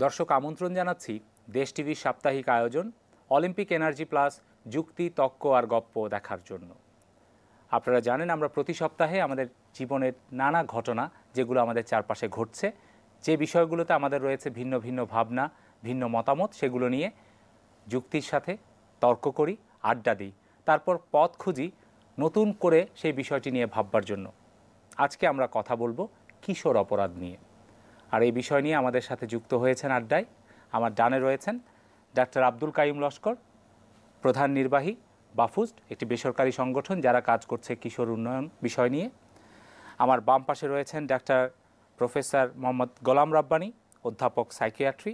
দর্শক আমন্ত্রণ জানাচ্ছি দেশ টিভির সাপ্তাহিক আয়োজন অলিম্পিক এনার্জি প্লাস যুক্তি তক্ক আর গপ্প দেখার জন্য। আপনারা জানেন আমরা প্রতি সপ্তাহে আমাদের জীবনের নানা ঘটনা যেগুলো আমাদের চারপাশে ঘটছে, যে বিষয়গুলোতে আমাদের রয়েছে ভিন্ন ভিন্ন ভাবনা, ভিন্ন মতামত, সেগুলো নিয়ে যুক্তির সাথে তর্ক করি, আড্ডা দিই, তারপর পথ খুঁজি নতুন করে সেই বিষয়টি নিয়ে ভাববার জন্য। আজকে আমরা কথা বলবো কিশোর অপরাধ নিয়ে। আর এই বিষয় নিয়ে আমাদের সাথে যুক্ত হয়েছেন আড্ডায় আমার ডানে রয়েছেন ডাক্তার আব্দুল কাইয়ুম লস্কর, প্রধান নির্বাহী বাফুজড, একটি বেসরকারি সংগঠন যারা কাজ করছে কিশোর উন্নয়ন বিষয় নিয়ে। আমার বাম পাশে রয়েছেন ডাক্তার প্রফেসর মোহাম্মদ গোলাম রাব্বানী, অধ্যাপক সাইকিয়াট্রি।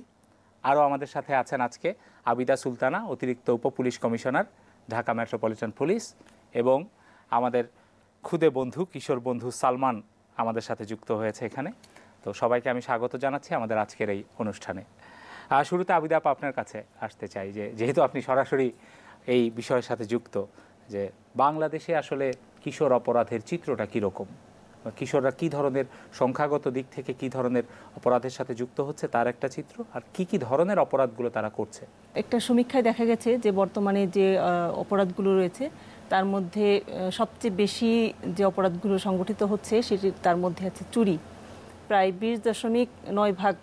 আরও আমাদের সাথে আছেন আজকে আবিদা সুলতানা, অতিরিক্ত উপপুলিশ কমিশনার, ঢাকা মেট্রোপলিটন পুলিশ, এবং আমাদের খুদে বন্ধু কিশোর বন্ধু সালমান আমাদের সাথে যুক্ত হয়েছে এখানে। তো সবাইকে আমি স্বাগত জানাচ্ছি আমাদের আজকের এই অনুষ্ঠানে। শুরুতে আবিদা আপা আপনার কাছে আসতে চাই, যেহেতু আপনি সরাসরি এই বিষয়ের সাথে যুক্ত, যে বাংলাদেশে আসলে কিশোর অপরাধের চিত্রটা কীরকম, কিশোররা কী ধরনের সংখ্যাগত দিক থেকে কী ধরনের অপরাধের সাথে যুক্ত হচ্ছে তার একটা চিত্র, আর কি ধরনের অপরাধগুলো তারা করছে। একটা সমীক্ষায় দেখা গেছে যে বর্তমানে যে অপরাধগুলো রয়েছে তার মধ্যে সবচেয়ে বেশি যে অপরাধগুলো সংগঠিত হচ্ছে সেটি তার মধ্যে আছে চুরি, প্রায় 20.9 ভাগ।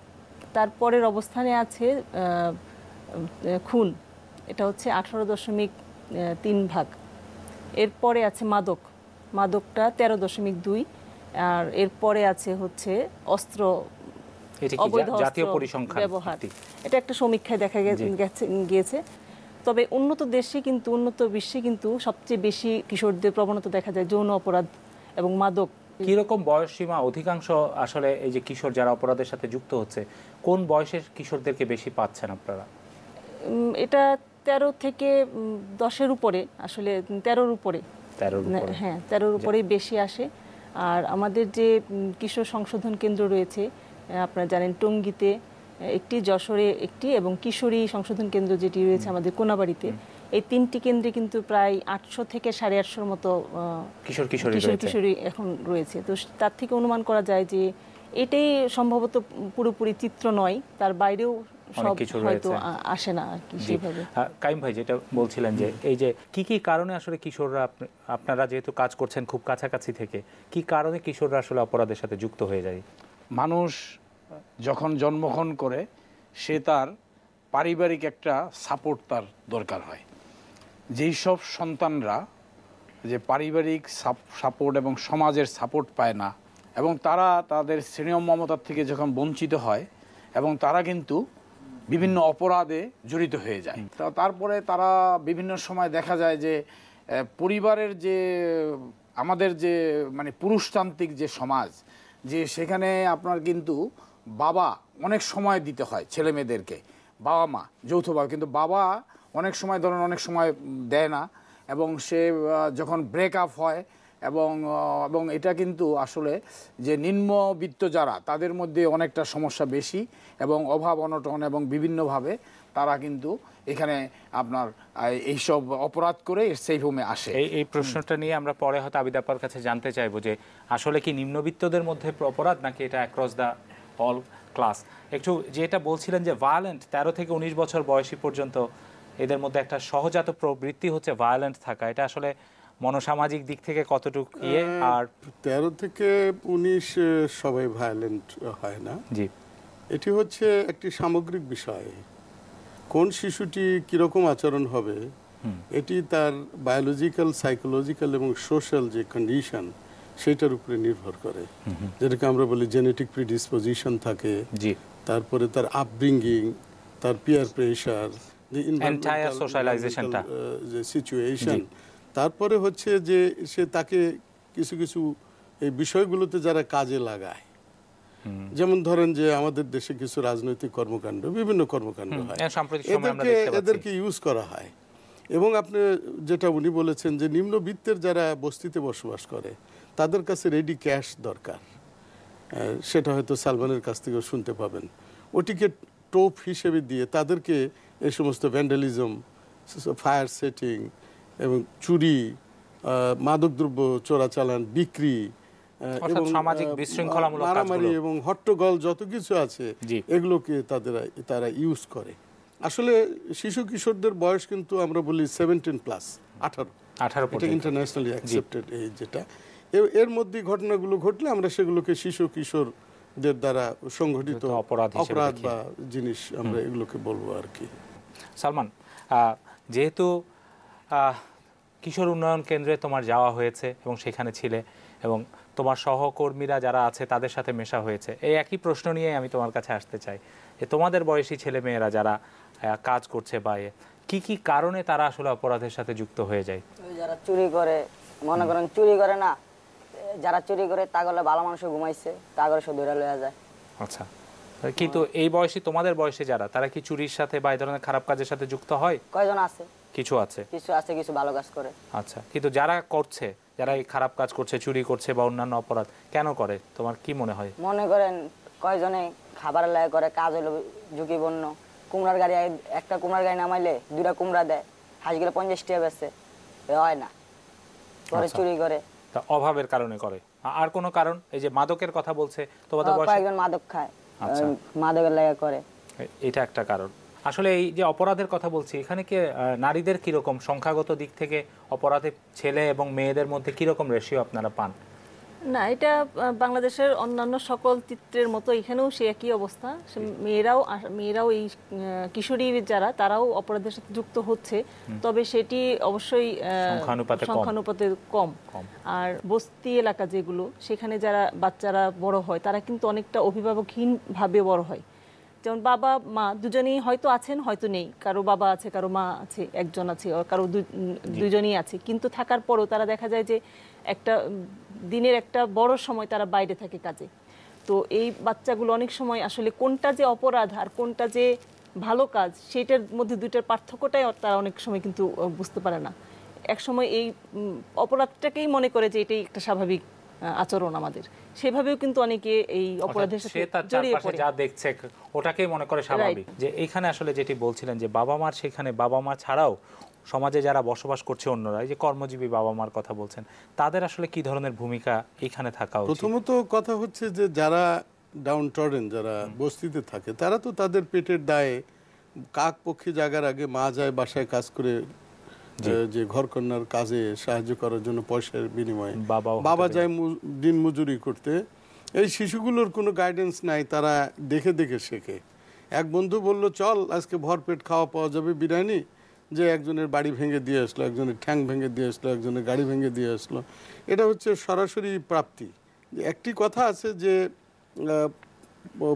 তারপরের অবস্থানে আছে খুন, এটা হচ্ছে 18.3 ভাগ। এরপরে আছে মাদকটা 13.2, আর এরপরে আছে হচ্ছে অস্ত্র, অবৈধ অস্ত্র ব্যবহার। এটা একটা সমীক্ষায় দেখা গিয়েছে। তবে উন্নত দেশে কিন্তু, উন্নত বিশ্বে কিন্তু সবচেয়ে বেশি কিশোরদের প্রবণতা দেখা যায় যৌন অপরাধ এবং মাদক। কীরকম বয়স সীমা অধিকাংশ আসলে এই যে কিশোর যারা অপরাধের সাথে যুক্ত হচ্ছে, কোন বয়সের কিশোরদেরকে বেশি পাচ্ছেন আপনারা? এটা 13 থেকে 10-এর উপরে, আসলে 13-র উপরে, হ্যাঁ 13-র উপরেই বেশি আসে। আর আমাদের যে কিশোর সংশোধন কেন্দ্র রয়েছে, আপনারা জানেন টঙ্গীতে একটি, যশোরে একটি, এবং কিশোরী সংশোধন কেন্দ্র যেটি রয়েছে আমাদের কোনাবাড়িতে, এই 3টি কেন্দ্রে কিন্তু প্রায় 800 থেকে 850-এর মতো কিশোরী এখন রয়েছে। তো তার থেকে অনুমান করা যায় যে এটাই সম্ভবত পুরোপুরি চিত্র নয়, তার বাইরেও সব হয়তো আসে না আর কি সেভাবে। কাইম ভাই, যেটা বলছিলেন যে এই যে কি কারণে আসলে কিশোররা, আপনারা যেহেতু কাজ করছেন খুব কাছাকাছি থেকে, কি কারণে কিশোররা আসলে অপরাধের সাথে যুক্ত হয়ে যায়? মানুষ যখন জন্মগ্রহণ করে সে তার পারিবারিক একটা সাপোর্ট তার দরকার হয়। যেই সব সন্তানরা যে পারিবারিক সাপোর্ট এবং সমাজের সাপোর্ট পায় না, এবং তারা তাদের স্নেহ মমতার থেকে যখন বঞ্চিত হয়, এবং তারা কিন্তু বিভিন্ন অপরাধে জড়িত হয়ে যায়। তারপরে তারা বিভিন্ন সময় দেখা যায় যে পরিবারের যে আমাদের যে মানে পুরুষতান্ত্রিক যে সমাজ, যে সেখানে আপনার কিন্তু বাবা অনেক সময় দিতে হয় ছেলে মেয়েদেরকে, বাবা মা যৌথভাবে, কিন্তু বাবা অনেক সময় ধরেন অনেক সময় দেয় না, এবং সে যখন ব্রেকআপ হয়, এবং এটা কিন্তু আসলে যে নিম্নবিত্ত যারা তাদের মধ্যে অনেকটা সমস্যা বেশি, এবং অভাব অনটন এবং বিভিন্নভাবে তারা কিন্তু এখানে আপনার এইসব অপরাধ করে সেই হোমে আসে। এই প্রশ্নটা নিয়ে আমরা পরে হয়তো আবিদাপার কাছে জানতে চাইবো যে আসলে কি নিম্নবিত্তদের মধ্যে অপরাধ নাকি এটা অ্যাক্রস দ্য অল ক্লাস। একটু যেটা বলছিলেন যে ভায়োলেন্ট 13 থেকে 19 বছর বয়সী পর্যন্ত এদের মধ্যে একটা সহজাত প্রবৃত্তি হচ্ছে ভায়োলেন্ট থাকা, এটা আসলে মনোসামাজিক দিক থেকে কতটুকু ইয়ে? আর 13 থেকে 19 সবাই ভায়োলেন্ট হয় না। জি, এটি হচ্ছে একটি সামগ্রিক বিষয়। কোন শিশুটি কিরকম আচরণ হবে এটি তার বায়োলজিক্যাল, সাইকোলজিক্যাল এবং সোশ্যাল যে কন্ডিশন সেটার উপরে নির্ভর করে। যেটাকে আমরা বলি জেনেটিক প্রিডিসপোজিশন থাকে, তারপরে তার আপব্রিঙ্গিং, তার পিয়ার প্রেশার, যে সিচুয়েশন, তারপরে হচ্ছে যে সে তাকে কিছু কিছু এই বিষয়গুলোতে যারা কাজে লাগায়। যেমন ধরেন যে আমাদের দেশে কিছু রাজনৈতিক কর্মকাণ্ড, বিভিন্ন কর্মকাণ্ড হয়, এদেরকে ইউজ করা হয়। এবং আপনি যেটা উনি বলেছেন যে নিম্নবিত্তের যারা বস্তিতে বসবাস করে তাদের কাছে রেডি ক্যাশ দরকার, সেটা হয়তো সালমানের কাছ থেকেও শুনতে পাবেন। ওটিকে টোপ হিসেবে দিয়ে তাদেরকে এই সমস্ত ভ্যান্ডালিজম, ফায়ার সেটিং এবং চুরি, মাদকদ্রব্য চোরাচালান, বিক্রি, অর্থাৎ সামাজিক বিশৃঙ্খলামূলক মারামারি কাজগুলো। এবং হট্টগোল যত কিছু আছে জি। এগুলোকে তারা ইউজ করে। আসলে শিশু কিশোরদের বয়স কিন্তু আমরা বলি 17+, 18 18 এটা পর্যন্ত। ইন্টারন্যাশনালি অ্যাকসেপ্টেড এই যেটা। এর মধ্যে ঘটনাগুলো ঘটলে আমরা সেগুলোকে শিশু কিশোরদের দ্বারা সংঘটিত অপরাধ হিসেবে অপরাধ দেখি। বা জিনিস আমরা এগুলোকে বলবো আর কি। সালমান, যেহেতু কিশোর উন্নয়ন কেন্দ্রে তোমার যাওয়া হয়েছে এবং সেখানে ছিলে এবং তোমার সহকর্মীরা যারা আছে তাদের সাথে মেশা হয়েছে, এই একই প্রশ্ন নিয়ে আমি তোমার কাছে আসতে চাই যে তোমাদের বয়সী ছেলে মেয়েরা যারা কাজ করছে বা কি কি কারণে তারা আসলে অপরাধের সাথে যুক্ত হয়ে যায়? যারা চুরি করে, মনে করেন চুরি করে না, যারা চুরি করে তাগলে ভালো মানুষ ঘুমাইছে তাগলে সে ধরে লয়া যায়। আচ্ছা, কিন্তু এই বয়সী তোমাদের বয়সে যারা, তারা কি চুরির সাথে বা এই ধরনের খারাপ কাজের সাথে যুক্ত হয়? কয়জন আছে, কিছু আছে, কিছু ভালো কাজ করে। আচ্ছা, কিন্তু যারা করছে, যারা এই খারাপ কাজ করছে, চুরি করছে বা অন্যান্য অপরাধ কেন করে তোমার কি মনে হয়? মনে করেন কয়জনে খাবার লাগে করে, কাজ হলো ঝুঁকিপূর্ণ। কুমড়ার গাড়ি, একটা কুমড়ার গাড়ি নামাইলে 2টা কুমড়া দেয়, হাঁসগুলো 50 টাকা বেচে, হয় না, পরে চুরি করে। তা অভাবের কারণে করে, আর কোনো কারণ? এই যে মাদকের কথা বলছে তোমাদের বয়সে, কয়েকজন মাদক খায়, আচ্ছা। মাদকের লাগে করে, এটা একটা কারণ। আসলে এই যে অপরাধের কথা বলছি, এখানে কি নারীদের কিরকম সংখ্যাগত দিক থেকে অপরাধে ছেলে এবং মেয়েদের মধ্যে কিরকম রেশিও আপনারা পান? না, এটা বাংলাদেশের অন্যান্য সকল চিত্রের মতো এখানেও সে একই অবস্থা। মেয়েরাও এই কিশোরী যারা, তারাও অপরাধের সাথে যুক্ত হচ্ছে, তবে সেটি অবশ্যই সংখ্যানুপাতে কম। আর বস্তি এলাকা যেগুলো, সেখানে যারা বাচ্চারা বড় হয় তারা কিন্তু অনেকটা অভিভাবকহীন ভাবে বড় হয়। যেমন বাবা মা দুজনেই হয়তো আছেন, হয়তো নেই, কারো বাবা আছে, কারো মা আছে, একজন আছে, কারো দুজনই আছে, কিন্তু থাকার পরও তারা দেখা যায় যে একটা দিনের একটা বড় সময় তারা বাইরে থাকে কাজে। তো এই বাচ্চাগুলো অনেক সময় আসলে কোনটা যে অপরাধ আর কোনটা যে ভালো কাজ, সেটার মধ্যে দুইটার পার্থক্যটাই তারা অনেক সময় কিন্তু বুঝতে পারে না। এক সময় এই অপরাধটাকেই মনে করে যে এটাই একটা স্বাভাবিক আচরণ আমাদের, সেভাবেও কিন্তু অনেকে এই অপরাধের সাথে জড়িয়ে পড়ে, যা দেখছে ওটাকেই মনে করে স্বাভাবিক। যে এইখানে আসলে যেটি বলছিলেন যে বাবা মার, সেখানে বাবা মা ছাড়াও সমাজে যারা বসবাস করছে অন্যরা, এই যে কর্মজীবী বাবা মার কথা বলছেন, তাদের আসলে কি ধরনের ভূমিকা এখানে থাকা উচিত? প্রথমত কথা হচ্ছে যে যারা ডাউন টর্ডেন, যারা বস্তিতে থাকে, তারা তো তাদের পেটের দায়ে কাক পক্ষী জাগার আগে মা যায় বাসায় কাজ করে, যে ঘরকন্যার কাজে সাহায্য করার জন্য পয়সার বিনিময়ে বাবা যায় দিন মজুরি করতে। এই শিশুগুলোর কোনো গাইডেন্স নাই, তারা দেখে দেখে শেখে। এক বন্ধু বলল চল আজকে ভরপেট খাওয়া পাওয়া যাবে বিরিয়ানি, যে একজনের বাড়ি ভেঙে দিয়ে আসলো, একজনের ঠ্যাং ভেঙে দিয়ে আসলো, একজনের গাড়ি ভেঙে দিয়ে আসলো। এটা হচ্ছে সরাসরি প্রাপ্তি। একটি কথা আছে যে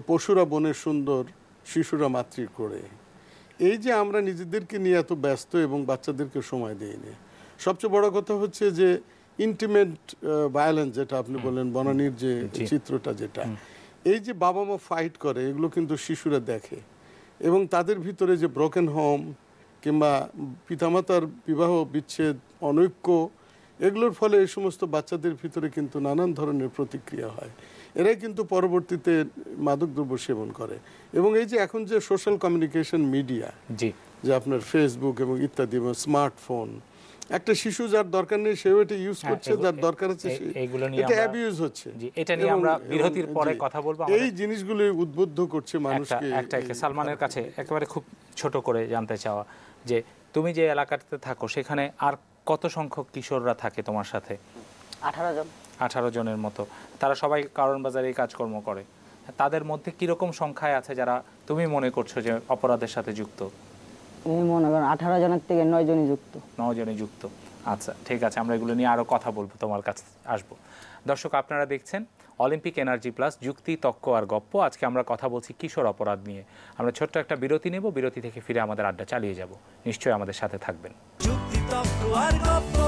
পশুরা বনের সুন্দর, শিশুরা মাতৃ করে। এই যে আমরা নিজেদেরকে নিয়ে এত ব্যস্ত এবং বাচ্চাদেরকে সময় দিই না। সবচেয়ে বড় কথা হচ্ছে যে ইন্টিমেট ভায়োলেন্স, যেটা আপনি বললেন, বনানীর যে চিত্রটা, যেটা এই যে বাবা মা ফাইট করে, এগুলো কিন্তু শিশুরা দেখে, এবং তাদের ভিতরে যে ব্রোকেন হোম কিংবা পিতামাতার বিবাহ বিচ্ছেদ, অনৈক্য, এগুলোর ফলে এই সমস্ত বাচ্চাদের ভিতরে কিন্তু নানান ধরনের প্রতিক্রিয়া হয়। এরাই কিন্তু পরবর্তীতে মাদকদ্রব্য সেবন করে। এবং এই যে এখন যে সোশ্যাল কমিউনিকেশন মিডিয়া, যে আপনার ফেসবুক এবং ইত্যাদি, এবং স্মার্টফোন, একটা শিশু যার দরকার নেই সেও এটা ইউজ করছে, যার দরকার আছে এটা অ্যাবিউজ হচ্ছে। এটা নিয়ে আমরা বিরতির পরে কথা বলবো। এই জিনিসগুলো উদ্বুদ্ধ করছে মানুষকে। সালমানের কাছে একেবারে খুব ছোট করে জানতে চাওয়া, যে তুমি যে এলাকাতে থাকো সেখানে আর কত সংখ্যক কিশোররা থাকে তোমার সাথে? 18 জন। 18 জনের মতো। তারা সবাই কারণ বাজারে এই কাজকর্ম করে। তাদের মধ্যে কিরকম সংখ্যায় আছে যারা তুমি মনে করছো যে অপরাধের সাথে যুক্ত? মনে করেন 18 জনের থেকে 9 জনই যুক্ত। 9 জনই যুক্ত। আচ্ছা, ঠিক আছে, আমরা এগুলো নিয়ে আরও কথা বলবো, তোমার কাছে আসবো। দর্শক, আপনারা দেখছেন অলিম্পিক এনার্জি প্লাস, যুক্তি, তক্ক আর গপ্প। আজকে আমরা কথা বলছি কিশোর অপরাধ নিয়ে। আমরা ছোট্ট একটা বিরতি নেব, বিরতি থেকে ফিরে আমাদের আড্ডা চালিয়ে যাব। নিশ্চয়ই আমাদের সাথে থাকবেন। যুক্তি, তক্ক আর গপ্প।